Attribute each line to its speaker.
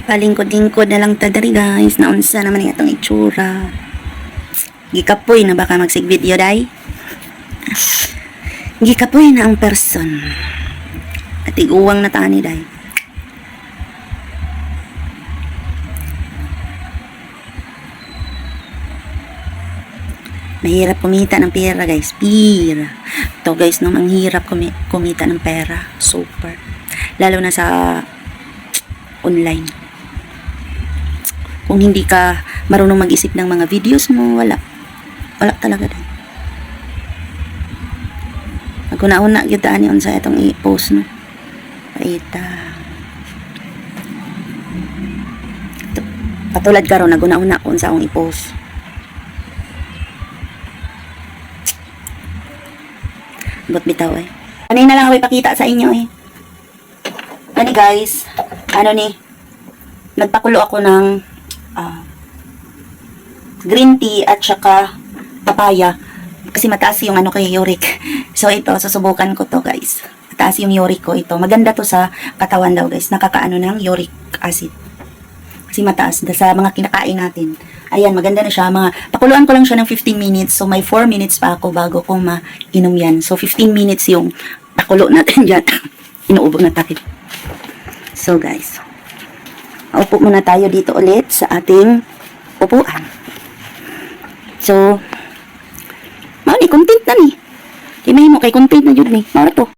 Speaker 1: Palingkod-lingkod na lang ta diri guys. Naunsa naman yung atong itsura. Gikapoy na baka magsig video day. Gikapoy na ang person. At iguwang na tani day. Mahirap kumita ng pera guys. Pira. Ito guys, no, ang hirap kumita ng pera. Super. Lalo na sa online. Kung hindi ka marunong mag-isip ng mga videos mo, wala talaga din. Naguna-una yun daan yun sa itong i-post, no. Paita. Patulad karon naguna-una kung sa akong i-post. But bitaw eh. Ano na lang ako ipakita sa inyo eh. Ano guys, nagpakulo ako ng green tea at saka papaya kasi mataas yung kay uric. So ito, susubukan ko to guys. Mataas yung uric ko ito. Maganda to sa katawan daw guys. Nakakaano ng uric acid. Kasi mataas sa mga kinakain natin. Ayan, maganda na siya. Pakuluan ko lang siya ng 15 minutes. So may 4 minutes pa ako bago ko mainom yan. So 15 minutes yung pakulo natin dyan. Inuubog na tayo. So guys, upo muna tayo dito ulit sa ating upuan. So, content na ni. Di may mo kay content na yun ni. Mara to.